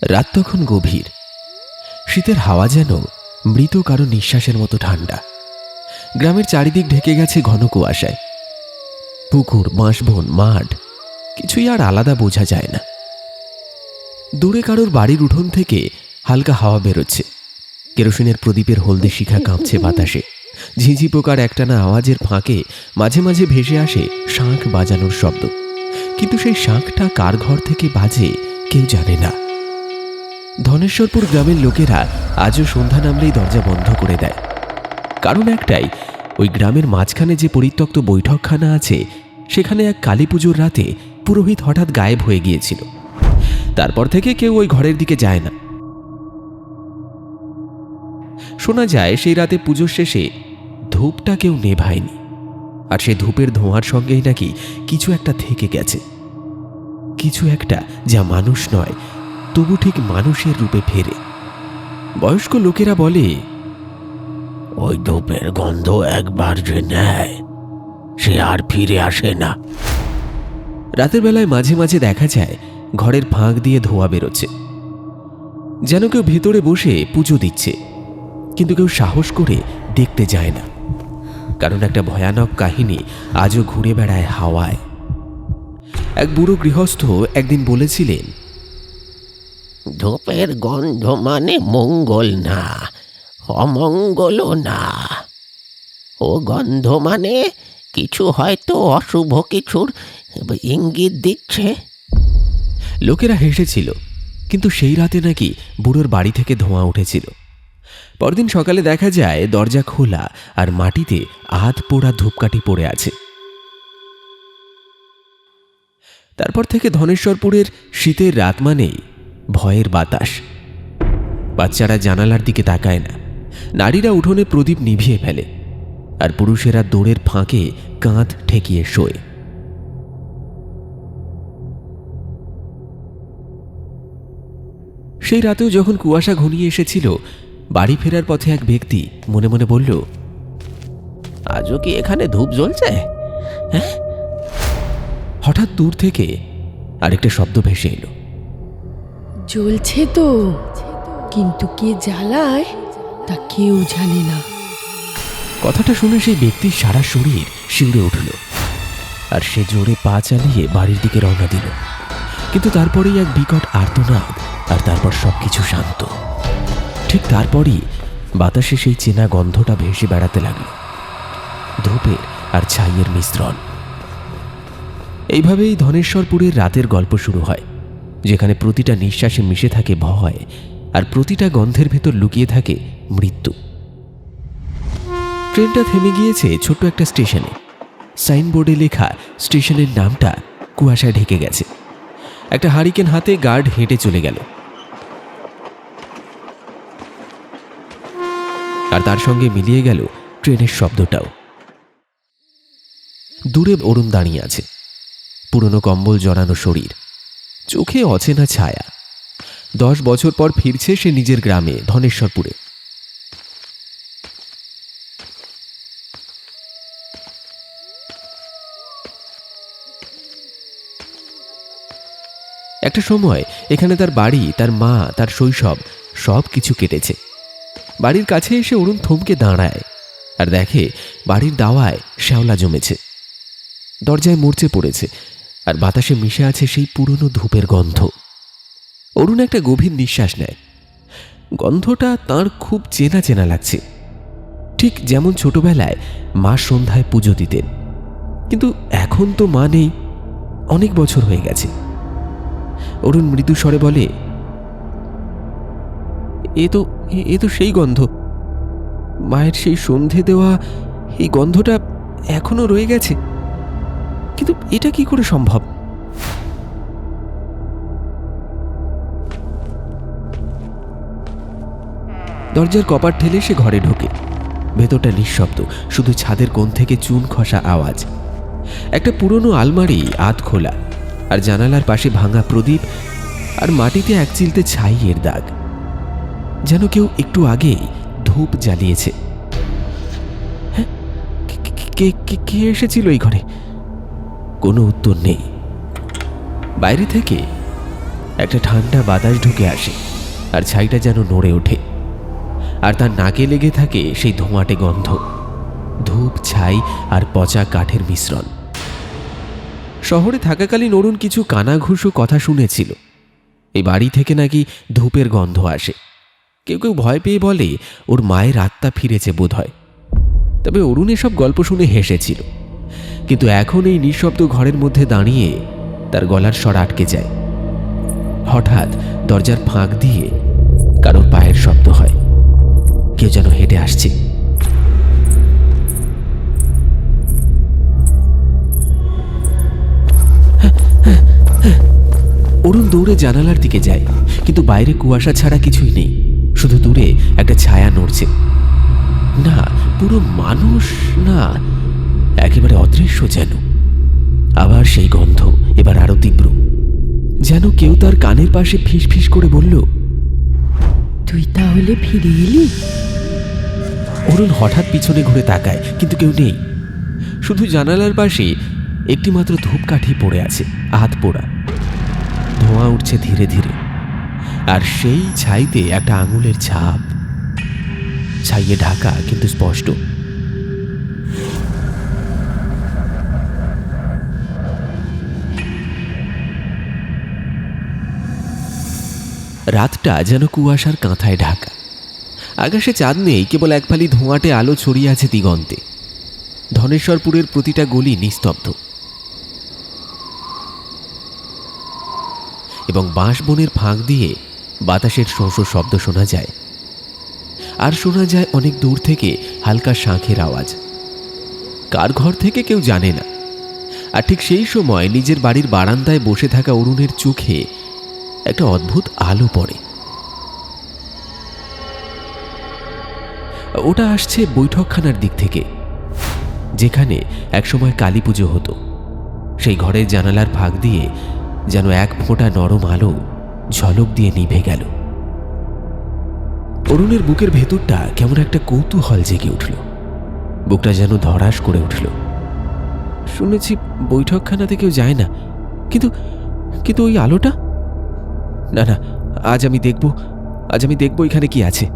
রাত তখন গভীর। শীতের হাওয়া যেন মৃত কারো নিঃশ্বাসের মতো ঠান্ডা। গ্রামের চারিদিক ঢেকে গেছে ঘন কুয়াশায়। পুকুর, বাঁশবন, মাঠ কিছুই আর আলাদা বোঝা যায় না। দূরে কারোর বাড়ির উঠোন থেকে হালকা হাওয়া বেরোচ্ছে। কেরোসিনের প্রদীপের হলদে শিখা কাঁপছে বাতাসে। ঝিঁঝি পোকার একটানা আওয়াজের ফাঁকে মাঝে মাঝে ভেসে আসে শাঁখ বাজানোর শব্দ। কিন্তু সেই শাঁখটা কার ঘর থেকে বাজে কেউ জানে না। ধনেশ্বরপুর গ্রামের লোকেরা আজও সন্ধ্যা নামলেই দরজা বন্ধ করে দেয়। কারণ একটাই, ওই গ্রামের মাঝখানে যে পরিত্যক্ত বৈঠকখানা আছে, সেখানে এক কালী পুজোর রাতে পুরোহিত হঠাৎ গায়েব হয়ে গিয়েছিল। তারপর থেকে কেউ ওই ঘরের দিকে যায় না। শোনা যায় সেই রাতে পুজোর শেষে ধূপটা কেউ নেভায়নি, আর সে ধূপের ধোঁয়ার সঙ্গেই নাকি কিছু একটা থেকে গেছে। কিছু একটা যা মানুষ নয়, তবু ঠিক মানুষের রূপে ফেরে। বয়স্ক লোকেরা বলে, ওই ধূপের গন্ধ একবার যে নেয়, সে আর ফিরে আসে না। রাতের বেলায় মাঝে মাঝে দেখা যায় ঘরের ফাঁক দিয়ে ধোঁয়া বেরোচ্ছে, যেন কেউ ভেতরে বসে পুজো দিচ্ছে। কিন্তু কেউ সাহস করে দেখতে যায় না, কারণ একটা ভয়ানক কাহিনী আজও ঘুরে বেড়ায় হাওয়ায়। এক বুড়ো গৃহস্থ একদিন বলেছিলেন, ধূপের গন্ধ মানে মঙ্গল না, অমঙ্গলও না। ও গন্ধ মানে কিছু হয়তো অশুভ কিছুর ইঙ্গিত দিচ্ছে। লোকেরা হেসেছিল, কিন্তু সেই রাতে নাকি বুড়োর বাড়ি থেকে ধোঁয়া উঠেছিল। পরদিন সকালে দেখা যায় দরজা খোলা আর মাটিতে আধ পোড়া ধূপকাঠি পড়ে আছে। তারপর থেকে ধনেশ্বরপুরের শীতের রাত মানেই ভয়ের বাতাস। বাচ্চারা জানালার দিকে তাকায় না, নারীরা উঠোনে প্রদীপ নিভিয়ে ফেলে, আর পুরুষেরা দৌড়ের ফাঁকে কাঁধ ঠেকিয়ে শোয়। সেই রাতেও যখন কুয়াশা ঘনিয়ে এসেছিল, বাড়ি ফেরার পথে এক ব্যক্তি মনে মনে বলল, আজও কি এখানে ধূপ জ্বলছে? হ্যাঁ। হঠাৎ দূর থেকে আরেকটা শব্দ ভেসে এলো, জ্বলছে তো, কিন্তু কে জ্বালায় তা কেউ জানে না। কথাটা শুনে সেই ব্যক্তির সারা শরীর শিউরে উঠল, আর সে জোরে পা চালিয়ে বাড়ির দিকে রওনা দিল। কিন্তু তারপরেই এক বিকট আর্তনাদ, আর তারপর সবকিছু শান্ত। ঠিক তারপরই বাতাসে সেই চেনা গন্ধটা ভেসে বেড়াতে লাগলো, ধূপের আর ছাইয়ের মিশ্রণ। এইভাবেই ধনেশ্বরপুরের রাতের গল্প শুরু হয়, যেখানে প্রতিটা নিঃশ্বাসে মিশে থাকে ভয়, আর প্রতিটা গন্ধের ভেতর লুকিয়ে থাকে মৃত্যু। ট্রেনটা থেমে গিয়েছে ছোট্ট একটা স্টেশনে। সাইনবোর্ডে লেখা স্টেশনের নামটা কুয়াশায় ঢেকে গেছে। একটা হারিকেন হাতে গার্ড হেঁটে চলে গেল, আর তার সঙ্গে মিলিয়ে গেল ট্রেনের শব্দটাও। দূরে অরুণ দাঁড়িয়ে আছে, পুরনো কম্বল জড়ানো শরীর, চোখে অচেনা ছায়া। 10 বছর পর ফিরছে সে নিজের গ্রামে, ধনেশ্বরপুরে। একটা সময় এখানে তার বাড়ি, তার মা, তার শৈশব সব কিছু কেটেছে। বাড়ির কাছে এসে অরুণ থমকে দাঁড়ায় আর দেখে বাড়ির দাওয়ায় শ্যাওলা জমেছে, দরজায় মরচে পড়েছে, আর বাতাসে মিশে আছে সেই পুরনো ধূপের গন্ধ। অরুণ একটা গভীর নিঃশ্বাস নেয়। গন্ধটা তার খুব চেনা চেনা লাগছে, ঠিক যেমন ছোটবেলায় মা সন্ধ্যায় পুজো দিতেন। কিন্তু এখন তো মা নেই, অনেক বছর হয়ে গেছে। অরুণ মৃদু স্বরে বলে, এ তো সেই গন্ধ, মায়ের সেই সন্ধে দেওয়া এই গন্ধটা এখনো রয়ে গেছে। কিন্তু এটা কি করে সম্ভব? দরজার কপাট ঠেলে সে ঘরে ঢোকে। ভেতরটা নিঃশব্দ, শুধু ছাদের কোণ থেকে চুন খসা আওয়াজ। একটা পুরনো আলমারি আধ খোলা, আর জানালার পাশে ভাঙা প্রদীপ, আর মাটিতে এক চিলতে ছাইয়ের দাগ, যেন কেউ একটু আগেই ধূপ জ্বালিয়েছে। হ্যাঁ, কে এসেছিল এই ঘরে? কোনো উত্তর নেই। বাইরে থেকে একটা ঠান্ডা বাতাস ঢুকে আসে আর ছাইটা যেন নড়ে ওঠে, আর তার নাকে লেগে থাকে সেই ধোঁয়াটে গন্ধ, ধূপ, ছাই আর পচা কাঠের মিশ্রণ। শহরে থাকাকালীন অরুণ কিছু কানাঘুষো কথা শুনেছিল। এই বাড়ি থেকে নাকি ধূপের গন্ধ আসে। কেউ কেউ ভয় পেয়ে বলে ওর মায়ের আত্মা ফিরেছে বোধ হয়। তবে অরুণ এসব গল্প শুনে হেসেছিল। কিন্তু এখন এই নিঃশব্দ ঘরের মধ্যে দাঁড়িয়ে তার গলার স্বর আটকে যায়। হঠাৎ দরজার ফাঁক দিয়ে কারোর পায়ের শব্দ হয়। কেউ যেন হেঁটে আসছে। অরুণ দৌড়ে জানালার দিকে যায়, কিন্তু বাইরে কুয়াশা ছাড়া কিছুই নেই। শুধু দূরে একটা ছায়া নড়ছে। না, পুরো মানুষ না, একেবারে অদৃশ্য যেন। আবার সেই গন্ধ, এবার আরো তীব্র, যেন কেউ তার কানের পাশে ফিস ফিস করে বলল, তুই তাহলে ফিরে এলি? অরুণ হঠাৎ পিছনে ঘুরে তাকায়, কিন্তু কেউ নেই। শুধু জানালার পাশে একটি মাত্র ধূপকাঠি পড়ে আছে, হাত পোড়া। ধোঁয়া উঠছে ধীরে ধীরে, আর সেই ছাইতে একটা আঙুলের ছাপ, ছাইয়ে ঢাকা কিন্তু স্পষ্ট। রাতটা যেন কুয়াশার কাঁথায় ঢাকা। আকাশে চাঁদ নেই, কেবল এক ফালি ধোঁয়াটে আলো ছড়িয়ে আছে দিগন্তে। ধনেশ্বরপুরের প্রতিটা গলি নিস্তব্ধ, এবং বাঁশবনের ফাঁক দিয়ে বাতাসের শোঁ শোঁ শব্দ শোনা যায়। আর শোনা যায় অনেক দূর থেকে হালকা শাঁখের আওয়াজ। কার ঘর থেকে কেউ জানে না। আর ঠিক সেই সময় নিজের বাড়ির বারান্দায় বসে থাকা অরুণের চোখে একটা অদ্ভুত আলো পড়ে। ওটা আসছে বৈঠকখানার দিক থেকে, যেখানে একসময় কালী পুজো হতো। সেই ঘরের জানালার ফাঁক দিয়ে যেন এক ফোঁটা নরম আলো ঝলক দিয়ে নিভে গেল। অরুণের বুকের ভেতরটা কেমন একটা কৌতূহল জেগে উঠল। বুকটা যেন ধড়াস করে উঠল। শুনেছি বৈঠকখানাতে কেউ যায় না, কিন্তু কিন্তু ওই আলোটা, না না, আজ আমি দেখব এখানে কি আছে।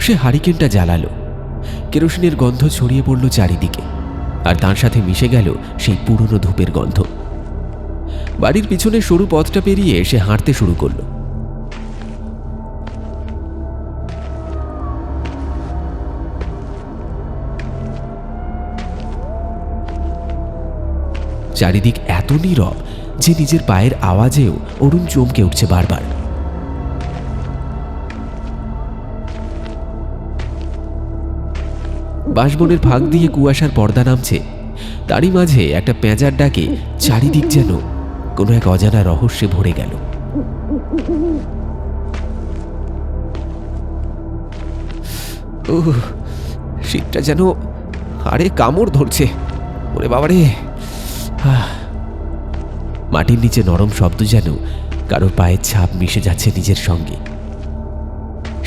সে হারিকেনটা জ্বালালো। কেরোসিনের গন্ধ ছড়িয়ে পড়ল চারিদিকে, আর তার সাথে মিশে গেল সেই পুরনো ধূপের গন্ধ। বাড়ির পিছনে সরু পথটা পেরিয়ে সে হাঁটতে শুরু করল। চারিদিক এত নীরব যে নিজের পায়ের আওয়াজেও অরুণ চমকে উঠছে বারবার। বাঁশবনের ফাঁক দিয়ে কুয়াশার পর্দা নামছে। তারই মাঝে একটা পেঁচার ডাকে চারিদিক যেন কোনো এক অজানা রহস্যে ভরে গেল। শীতটা যেন আরে কামড় ধরছে। ওরে বাবারে! মাটির নিচে নরম শব্দ যেন কারোর পায়ের ছাপ মিশে যাচ্ছে নিজের সঙ্গে।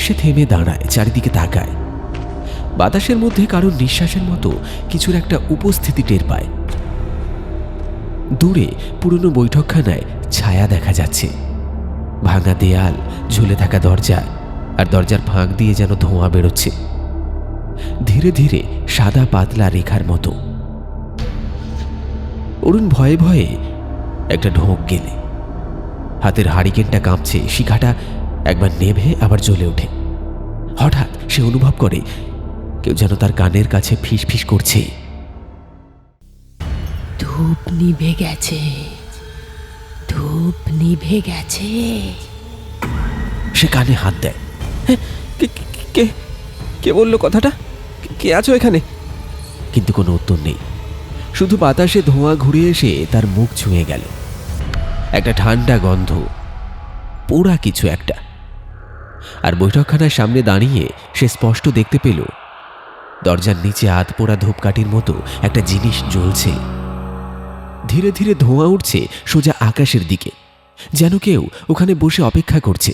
সে থেমে দাঁড়ায়, চারিদিকে তাকায়। বাতাসের মধ্যে কারোর নিঃশ্বাসের মতো কিছুর একটা উপস্থিতি টের পায়। দূরে পুরনো বৈঠকখানায় ছায়া দেখা যাচ্ছে। ভাঙা দেয়াল, ঝুলে থাকা দরজা, আর দরজার ফাঁক দিয়ে যেন ধোঁয়া বেরোচ্ছে, ধীরে ধীরে সাদা পাতলা রেখার মতো। অরুণ ভয়ে ভয়ে একটা ঢোক গেলে। হাতের হারিকেনটা কাঁপছে, শিখাটা একবার নেভে আবার জ্বলে ওঠে। হঠাৎ সে অনুভব করে কেউ যেন তার কানের কাছে ফিস ফিস করছে, ধূপ নিভে গেছে, ধূপ নিভে গেছে। সে কানে হাত দেয়। কে কে বলল কথাটা? কে আছো এখানে? কিন্তু কোনো উত্তর নেই। শুধু বাতাসে ধোঁয়া ঘুরে এসে তার মুখ ছুঁয়ে গেল। একটা ঠান্ডা গন্ধ, পোড়া কিছু একটা। আর বৈঠকখানার সামনে দাঁড়িয়ে সে স্পষ্ট দেখতে পেল দরজার নিচে আধ পোড়া ধূপকাঠির মতো একটা জিনিস জ্বলছে। ধীরে ধীরে ধোঁয়া উঠছে সোজা আকাশের দিকে, যেন কেউ ওখানে বসে অপেক্ষা করছে।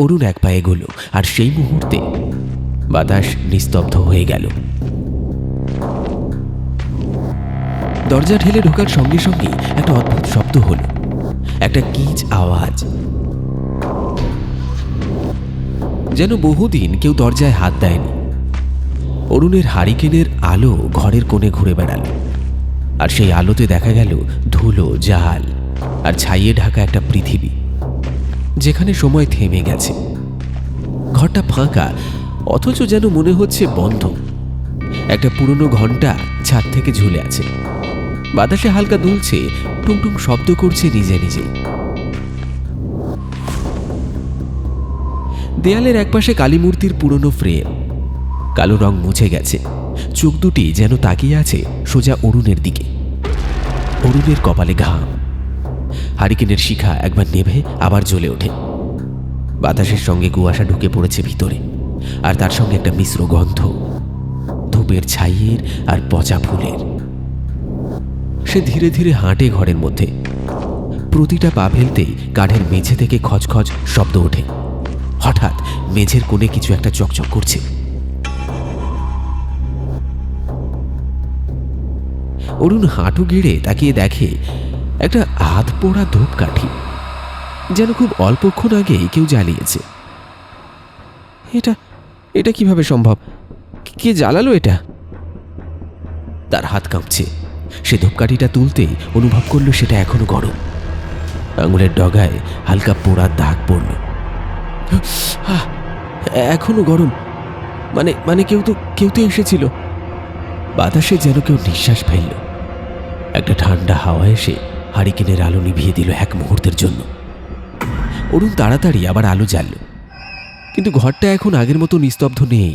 অরুণ এক পায়ে এগোলো, আর সেই মুহূর্তে বাতাস নিস্তব্ধ হয়ে গেল। দরজা ঠেলে ঢোকার সঙ্গে সঙ্গে একটা অদ্ভুত শব্দ হলো, একটা কিচ আওয়াজ, যেন বহুদিন কেউ দরজায় হাত দেয়নি। অরুণের হারিকেনের আলো ঘরের কোণে ঘুরে বেড়ালো, আর সেই আলোতে দেখা গেল ধুলো, জাল আর ছাইয়ে ঢাকা একটা পৃথিবী, যেখানে সময় থেমে গেছে। ঘরটা ফাঁকা, অথচ যেন মনে হচ্ছে বন্ধ। একটা পুরনো ঘন্টা ছাদ থেকে ঝুলে আছে, বাতাসে হালকা দুলছে, টুংটুং শব্দ করছে নিজে নিজেই। দেয়ালের একপাশে কালী মূর্তির পুরনো ফ্রেম, কালো রং মুছে গেছে, চোখ দুটি যেন তাকিয়ে আছে সোজা অরুণের দিকে। অরুণের কপালে ঘাম। হারিকেনের শিখা একবার নেভে আবার জ্বলে ওঠে। বাতাসের সঙ্গে কুয়াশা ঢুকে পড়েছে ভিতরে, আর তার সঙ্গে একটা মিশ্র গন্ধ, ধূপের ছাইয়ের আর পচা ফুলের। সে ধীরে ধীরে হাঁটে ঘরের মধ্যে। প্রতিটা পা ফেলতেই কাঠের মেঝে থেকে খচখচ শব্দ ওঠে। হঠাৎ মেঝের কোণে কিছু একটা চকচক করছে। অরুণ হাঁটু গেড়ে তাকিয়ে দেখে একটা হাত পোড়া ধূপকাঠি, যেন খুব অল্পক্ষণ আগেই কেউ জ্বালিয়েছে। এটা এটা কিভাবে সম্ভব? কে জ্বালালো এটা? তার হাত কাঁপছে। সে ধূপকাঠিটা তুলতেই অনুভব করলো সেটা এখনো গরম। আঙুলের ডগায় হালকা পোড়ার দাগ পড়ল। এখনো গরম, মানে কেউ তো এসেছিল। বাতাসে যেন কেউ নিঃশ্বাস ফেলল। একটা ঠান্ডা হাওয়া এসে হারিকেনের আলো নিভিয়ে দিল এক মুহূর্তের জন্য। অরুণ তাড়াতাড়ি আবার আলো জ্বালল, কিন্তু ঘরটা এখন আগের মতো নিস্তব্ধ নেই।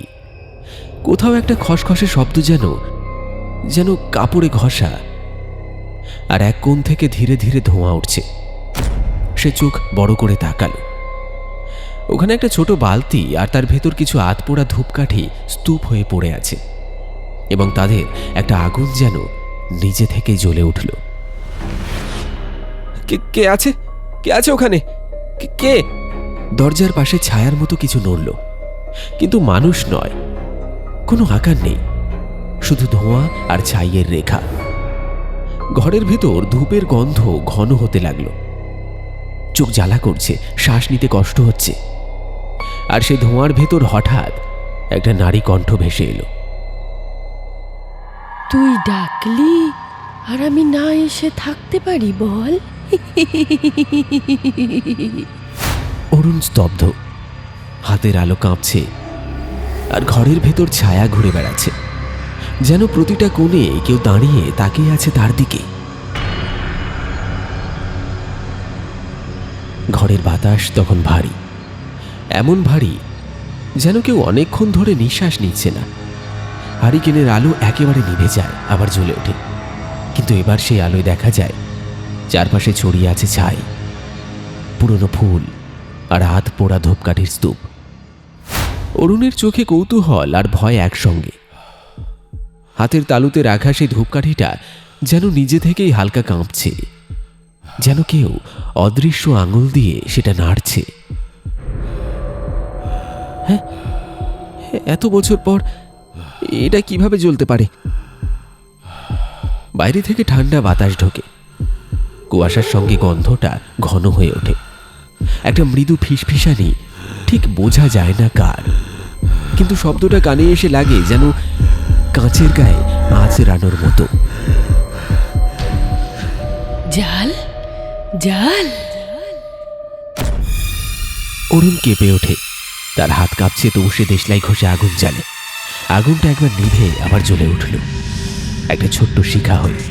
কোথাও একটা খসখসে শব্দ, যেন কাপড়ে ঘষা, আর এক কোণ থেকে ধীরে ধীরে ধোঁয়া উঠছে। সে চোখ বড় করে তাকালো। ওখানে একটা ছোট বালতি আর তার ভেতর কিছু আধপোড়া ধূপকাঠি স্তূপ হয়ে পড়ে আছে, এবং তাদের একটা আগুন যেন নিজে থেকে জ্বলে উঠল। কে আছে? কে আছে ওখানে? কে? দরজার পাশে ছায়ার মতো কিছু নড়ল, কিন্তু মানুষ নয়। কোনো আকার নেই, শুধু ধোঁয়া আর ছাইয়ের রেখা। ঘরের ভেতর ধূপের গন্ধ ঘন হতে লাগলো। চোখ জ্বালা করছে, শ্বাস নিতে কষ্ট হচ্ছে। আর সে ধোঁয়ার ভেতর হঠাৎ একটা নারী কণ্ঠ ভেসে এলো। তুই ডাকলি আর আমি না এসে থাকতে পারি বল? অরুণ স্তব্ধ। হাতের আলো কাঁপছে, আর ঘরের ভেতর ছায়া ঘুরে বেড়াচ্ছে, যেন প্রতিটা কোণে কেউ দাঁড়িয়ে তাকিয়ে আছে তার দিকে। ঘরের বাতাস তখন ভারী, এমন ভারী যেন কেউ অনেকক্ষণ ধরে নিঃশ্বাস নিচ্ছে না। হারিকেনের আলো একেবারে নিভে যায়, আবার জ্বলে ওঠে, কিন্তু এবার সেই আলোয় দেখা যায় চারপাশে ছড়িয়ে আছে ছাই, পুরনো ফুল আর হাত পোড়া ধূপকাঠির স্তূপ। অরুণের চোখে কৌতূহল আর ভয় একসঙ্গে। হাতের তালুতে রাখা সেই ধূপকাঠিটা যেন নিজে থেকেই হালকা কাঁপছে, যেন কেউ অদৃশ্য আঙুল দিয়ে সেটা নাড়ছে। হ্যাঁ, এত বছর পর এটা কিভাবে জ্বলতে পারে? বাইরে থেকে ঠান্ডা বাতাস ঢোকে, কুয়াশার সঙ্গে গন্ধটা ঘন হয়ে ওঠে। একটা মৃদু ফিসফিসানি, ঠিক বোঝা যায় না কার, কিন্তু শব্দটা কানে এসে লাগে যেন কাঁচের গায়ে আঁচড়ানোর মতো। জাল জাল। অরুণ কেঁপে ওঠে। তার হাত কাঁপছে, তবু সে দেশলাই ঘষে আগুন জ্বালে। আগুনটা একবার নিভে আবার জ্বলে উঠল, একটা ছোট্ট শিখা হয়ে।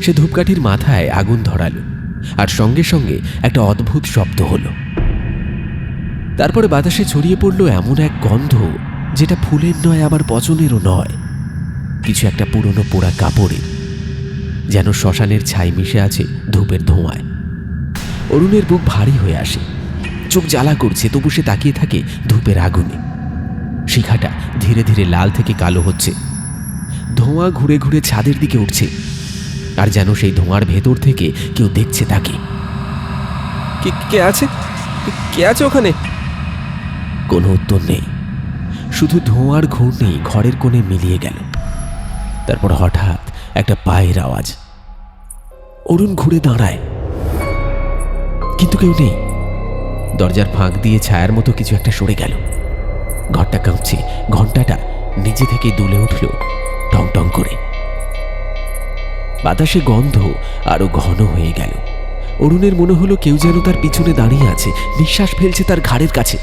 সে ধূপকাঠির মাথায় আগুন ধরালো, আর সঙ্গে সঙ্গে একটা অদ্ভুত শব্দ হলো। তারপরে বাতাসে ছড়িয়ে পড়ল এমন এক গন্ধ, যেটা ফুলের নয়, আবার পচনেরও নয়, কিছু একটা পুরনো পোড়া কাপড়ে, যেন শ্মশানের ছাই মিশে আছে ধূপের ধোঁয়ায়। অরুণের বুক ভারী হয়ে আসে, চোখ জ্বালা করছে, তবু সে তাকিয়ে থাকে ধূপের আগুনে। শিখাটা ধীরে ধীরে লাল থেকে কালো হচ্ছে, ধোঁয়া ঘুরে ঘুরে ছাদের দিকে উঠছে, আর যেন সেই ধোঁয়ার ভেতর থেকে কেউ দেখছে তাকে। কে আছে? কে আছে ওখানে? কোনো উত্তর নেই, শুধু ধোঁয়ার ঘূর্ণি ঘরের কোণে মিলিয়ে গেল। তারপর হঠাৎ একটা পায়ের আওয়াজ। অরুণ ঘুরে দাঁড়ায়, কিন্তু কেউ নেই। দরজার ফাঁক দিয়ে ছায়ার মতো কিছু একটা সরে গেল। ঘরটা কাঁপছে, ঘন্টাটা নিজে থেকে দুলে উঠল টং টং করে। বাতাসে গন্ধ আরো ঘন হয়ে গেল। অরুণের মনে হলো কেউ যেন তার পিছনে দাঁড়িয়ে আছে, নিঃশ্বাস ফেলছে তার ঘাড়ের কাছে।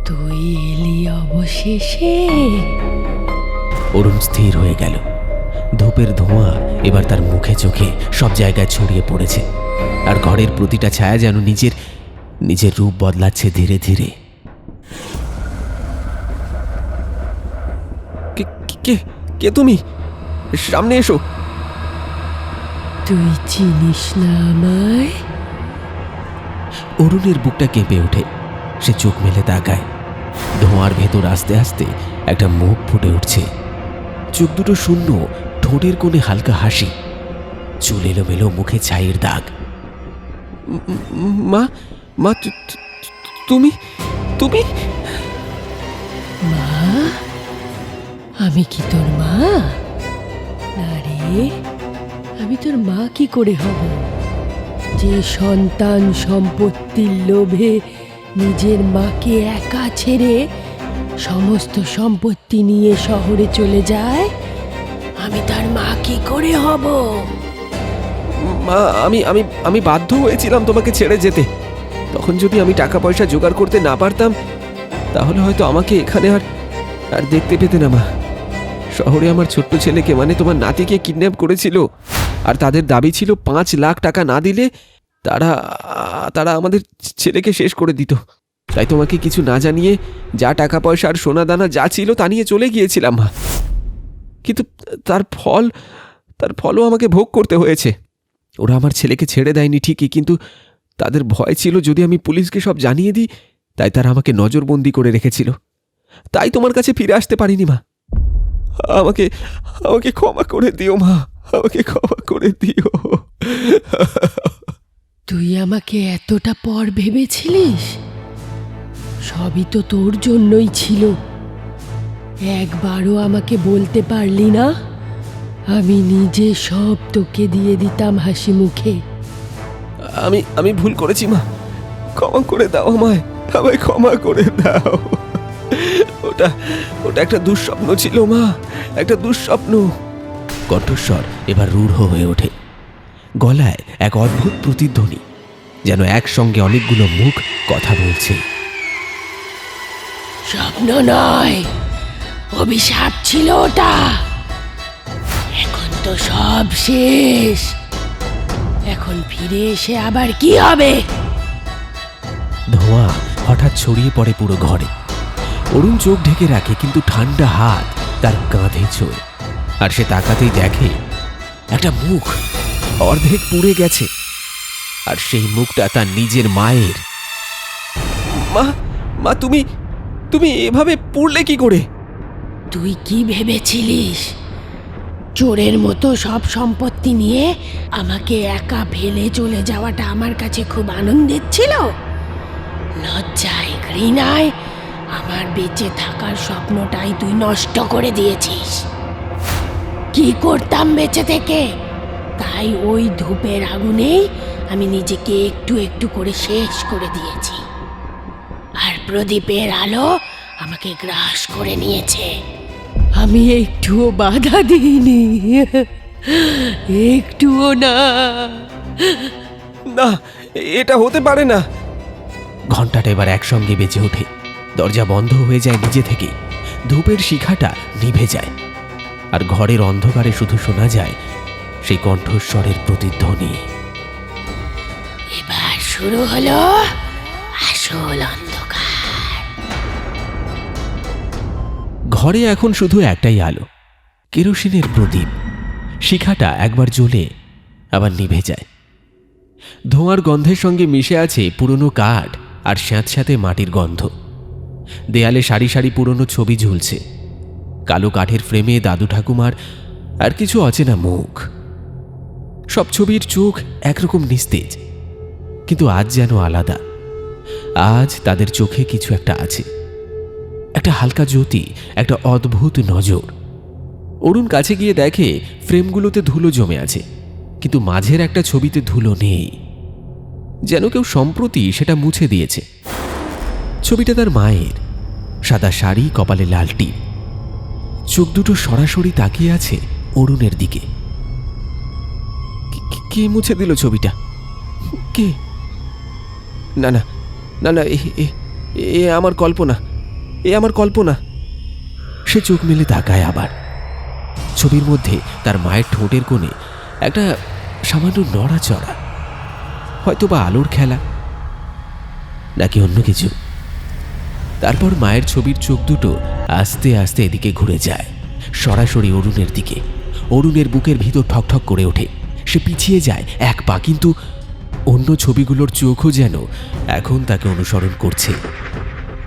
তুই এলি অবশেষে। অরুণ স্থির হয়ে গেল। ধূপের ধোঁয়া এবার তার মুখে চোখে সব জায়গায় ছড়িয়ে পড়েছে, আর ঘরের প্রতিটা ছায়া যেন নিজের রূপ বদলাচ্ছে ধীরে ধীরে। কে তুমি? সামনে এসো। তুই চিনিস না আমায়? অরুণের বুকটা কেঁপে ওঠে। সে চোখ মেলে তাকায়। ধোঁয়ার ভেতর আস্তে আস্তে একটা মুখ ফুটে উঠছে। চোখ দুটো শূন্য, ঠোঁটের কোণে হালকা হাসি, চুল এলোমেলো, মুখে ছাইয়ের দাগ। মা, মা, তুমি তুমি মা? আমি কি তোর মা? না রে, আমি তোর মা কি করে হব, যে সন্তান সম্পত্তির লোভে নিজের মাকে একা ছেড়ে সমস্ত সম্পত্তি নিয়ে শহরে চলে যায়? আমি তার মা কি করে হব? মা, আমি বাধ্য হয়েছিলাম তোমাকে ছেড়ে যেতে। তখন যদি আমি টাকা পয়সা জোগাড় করতে না পারতাম, তাহলে হয়তো আমাকে এখানে আর দেখতে পেতে না। মা, শহরে আমার ছোট্ট ছেলেকে, মানে তোমার নাতিকে কিডন্যাপ করেছিল, আর তাদের দাবি ছিল 5 লাখ টাকা না দিলে তারা আমাদের ছেলেকে শেষ করে দিত। তাই তোমাকে কিছু না জানিয়ে যা টাকা পয়সা আর সোনা দানা যা ছিল তা নিয়ে চলে গিয়েছিলাম। মা, কিন্তু তার ফলও আমাকে ভোগ করতে হয়েছে। ওরা আমার ছেলেকে ছেড়ে দেয়নি ঠিকই, কিন্তু তাদের ভয় ছিল যদি আমি পুলিশকে সব জানিয়ে দিই, তাই তারা আমাকে নজরবন্দি করে রেখেছিল। তাই তোমার কাছে ফিরে আসতে পারিনি। মা, আমাকে ক্ষমা করে দিও। মা, আমাকে ক্ষমা করে দিও। তুই আমাকে এতটা পর ভেবেছিলিস? সবই তো তোর জন্যই ছিল। একবারও আমাকে বলতে পারলি না? আমি নিজে সব তোকে দিয়ে দিতাম হাসি মুখে। আমি ভুল করেছি। মা, ক্ষমা করে দাও আমায় ক্ষমা করে দাও। ওটা একটা দুঃস্বপ্ন ছিল। মা, একটা দুঃস্বপ্ন। কণ্ঠস্বর এবার রূঢ় হয়ে ওঠে। গলায় এক অদ্ভুত প্রতিধ্বনি, যেন একসঙ্গে অনেকগুলো মুখ কথা বলছে। স্বপ্ন নয়, অভিশাপ ছিল ওটা। এখন তো সব শেষ। এখন ফিরে এসে আবার কি হবে? ধোঁয়া হঠাৎ ছড়িয়ে পড়ে পুরো ঘরে। অরুণ চোখ ঢেকে রাখে, কিন্তু ঠান্ডা হাত তার কাঁধে ছোঁয়, আর সে তাকাতেই দেখে একটা মুখ অর্ধেক পুড়ে গেছে, আর সেই মুখটা তার নিজের মায়ের। মা, তুমি এভাবে পুড়লে কি করে? তুই কি ভেবেছিলিস চোরের মতো সব সম্পত্তি নিয়ে আমাকে একা ফেলে চলে যাওয়াটা আমার কাছে খুব আনন্দের ছিল? লজ্জায় ঘৃণায় আমার বেঁচে থাকার স্বপ্নটাই তুই নষ্ট করে দিয়েছিস। কি করতাম বেঁচে থেকে? তাই ওই ধূপের আগুনেই আমি নিজেকে একটু একটু করে শেষ করে দিয়েছি, আর প্রদীপের আলো আমাকে গ্রাস করে নিয়েছে। আমি একটুও বাধা দিইনি, একটুও না। না, এটা হতে পারে না। ঘন্টাটা এবার একসঙ্গে বেজে ওঠে। দরজা বন্ধ হয়ে যায় নিজে থেকে। ধূপের শিখাটা নিভে যায়, আর ঘরের অন্ধকারে শুধু শোনা যায় সেই কণ্ঠস্বরের প্রতিধ্বনি। এবার শুরু হলো আসল অন্ধকার। ঘরে এখন শুধু একটাই আলো, কেরোসিনের প্রদীপ। শিখাটা একবার জ্বলে আবার নিভে যায়। ধোঁয়ার গন্ধের সঙ্গে মিশে আছে পুরনো কাঠ আর স্যাঁতস্যাঁতে মাটির গন্ধ। দেয়ালে সারি সারি পুরনো ছবি ঝুলছে। কালো কাঠের ফ্রেমে দাদু ঠাকুমার আর কিছু অচেনা মুখ। সব ছবির চোখ একরকম নিস্তেজ, কিন্তু আজ যেন আলাদা। আজ তাদের চোখে কিছু একটা আছে, একটা হালকা জ্যোতি, একটা অদ্ভুত নজর। অরুণ কাছে গিয়ে দেখে ফ্রেমগুলোতে ধুলো জমে আছে, কিন্তু মাঝের একটা ছবিতে ধুলো নেই, যেন কেউ সম্প্রতি সেটা মুছে দিয়েছে। ছবিটা তার মায়ের, সাদা শাড়ি, কপালে লাল টিপ, চোখ দুটো সরাসরি তাকিয়ে আছে অরুণের দিকে। কে মুছে দিল ছবিটা? কে? না না না না, এ আমার কল্পনা, এ আমার কল্পনা। সে চোখ মেলে তাকায় আবার। ছবির মধ্যে তার মায়ের ঠোঁটের কোণে একটা সামান্য নড়াচড়া, হয়তো বা আলোর খেলা, নাকি অন্য কিছু। তারপর মায়ের ছবির চোখ দুটো আস্তে আস্তে এদিকে ঘুরে যায়, সরাসরি অরুণের দিকে। অরুণের বুকের ভিতর ঠকঠক করে ওঠে। সে পিছিয়ে যায় এক পা, কিন্তু অন্য ছবিগুলোর চোখও যেন এখন তাকে অনুসরণ করছে।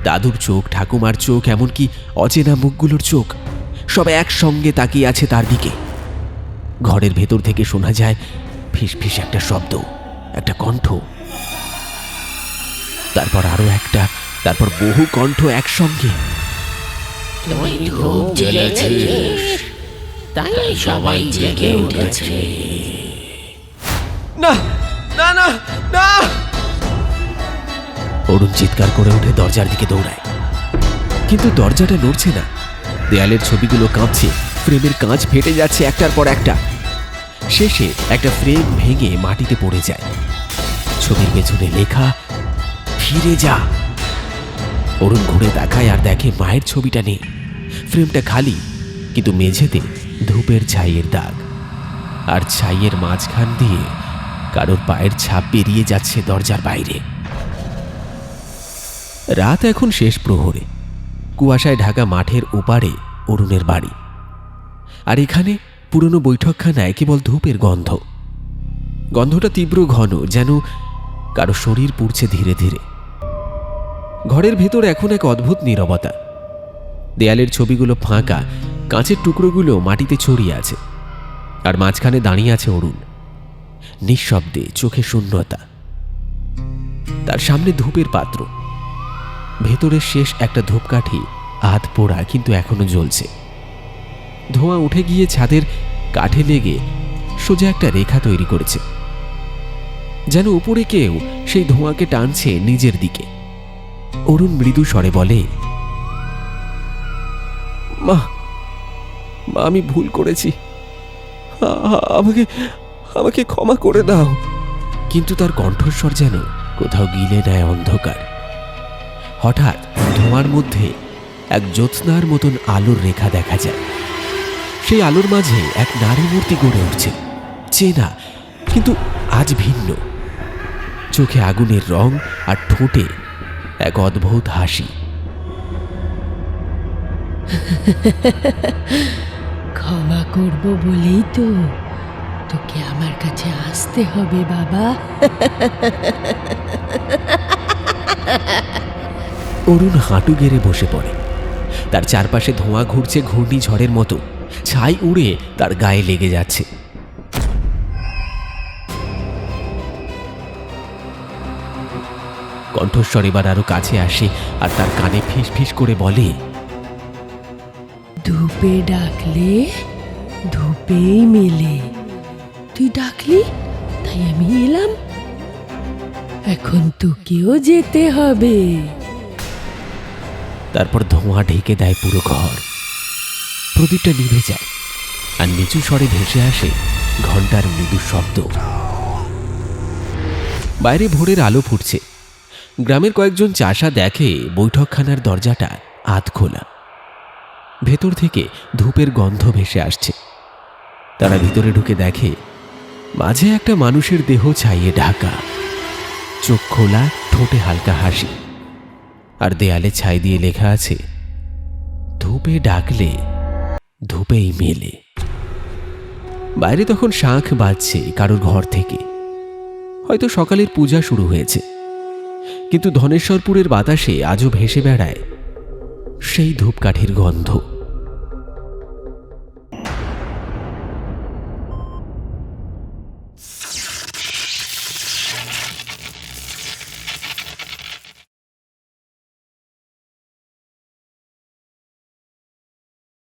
দাদুর চোখ, ঠাকুমার চোখ, এমনকি অচেনা মুখগুলোর চোখ, সব একসঙ্গে তাকিয়ে আছে তার দিকে। ঘরের ভেতর থেকে শোনা যায় ফিসফিস একটা শব্দ, একটা কণ্ঠ, তারপর আরো একটা, তারপর বহু কণ্ঠ একসঙ্গে। তুই ধূপ জ্বেলেছিস, তাই সবাই জেগে উঠেছে। না না না না! অরুণ চিৎকার করে উঠে দরজার দিকে দৌড়ায়, কিন্তু দরজাটা নড়ছে না। দেয়ালের ছবিগুলো কাঁপছে, ফ্রেমের কাঁচ ফেটে যাচ্ছে একটার পর একটা। শেষে একটা ফ্রেম ভেঙে মাটিতে পড়ে যায়। ছবির পেছনে লেখা, ফিরে যা। অরুণ ঘুরে তাকায় আর দেখে মায়ের ছবিটা নেই, ফ্রেমটা খালি, কিন্তু মেঝেতে ধূপের ছাইয়ের দাগ, আর ছাইয়ের মাঝখান দিয়ে কারোর পায়ের ছাপ বেরিয়ে যাচ্ছে দরজার বাইরে। রাত এখন শেষ প্রহরে। কুয়াশায় ঢাকা মাঠের ওপারে অরুণের বাড়ি, আর এখানে পুরনো বৈঠকখানায় কেবল ধূপের গন্ধ। গন্ধটা তীব্র, ঘন, যেন কারো শরীর পুড়ছে ধীরে ধীরে। ঘরের ভেতর এখন এক অদ্ভুত নীরবতা। দেয়ালের ছবিগুলো ফাঁকা, কাঁচের টুকরোগুলো মাটিতে ছড়িয়ে আছে, আর মাঝখানে দাঁড়িয়ে আছে অরুণ, নিঃশব্দে, চোখে শূন্যতা। তার সামনে ধূপের পাত্র, ভেতরের শেষ একটা ধূপকাঠি হাত পোড়া, কিন্তু এখনো জ্বলছে। ধোঁয়া উঠে গিয়ে ছাদের কাঠে লেগে সোজা একটা রেখা তৈরি করেছে, যেন উপরে কেউ সেই ধোঁয়াকে টানছে নিজের দিকে। অরুণ মৃদু স্বরে বলে, মা, মা, আমি ভুল করেছি, আমাকে আমাকে ক্ষমা করে দাও। কিন্তু তার কণ্ঠস্বর যেন কোথাও গিলে নেয় অন্ধকার। হঠাৎ ধোঁয়ার মধ্যে এক জ্যোৎস্নার মতন আলোর রেখা দেখা যায়। সেই আলোর মাঝে এক নারী মূর্তি গড়ে উঠছে, চেনা, কিন্তু আজ ভিন্ন। চোখে আগুনের রং, আর ঠোঁটে এক অদ্ভুত হাসি। ক্ষমা করব বলেই তো তোকে আমার কাছে আসতে হবে বাবা। অরুণ হাঁটু গেড়ে বসে পড়ে। তার চারপাশে ধোঁয়া ঘুরছে ঘূর্ণিঝড়ের মতো, ছাই উড়ে তার গায়ে লেগে যাচ্ছে। কণ্ঠস্বর এবার আরো কাছে আসে, আর তার কানে ফিস ফিস করে বলে, ধূপে ডাকলে ধূপেই মেলে। তুই ডাকলি তাই আমি এলাম, এখন তোকেও যেতে হবে। তারপর ধোঁয়া ঢেকে দেয় পুরো ঘর। প্রদীপটা নিভে যায়, আর নিচু স্বরে ভেসে আসে ঘন্টার মৃদু শব্দ। বাইরে ভোরের আলো ফুটছে। গ্রামের কয়েকজন চাষা দেখে বৈঠকখানার দরজাটা আধ খোলা। ভেতর থেকে ধূপের গন্ধ ভেসে আসছে। তারা ভিতরে ঢুকে দেখে মাঝে একটা মানুষের দেহ ছাইয়ে ঢাকা, চোখ খোলা, ঠোঁটে হালকা হাসি, আর দেয়ালে ছাই দিয়ে লেখা আছে, ধূপে ডাকলে ধূপেই মেলে। বাইরে তখন শাঁখ বাজছে কারোর ঘর থেকে। হয়তো সকালের পূজা শুরু হয়েছে, কিন্তু ধনেশ্বরপুরের বাতাসে আজও ভেসে বেড়ায় সেই ধূপকাঠির গন্ধ।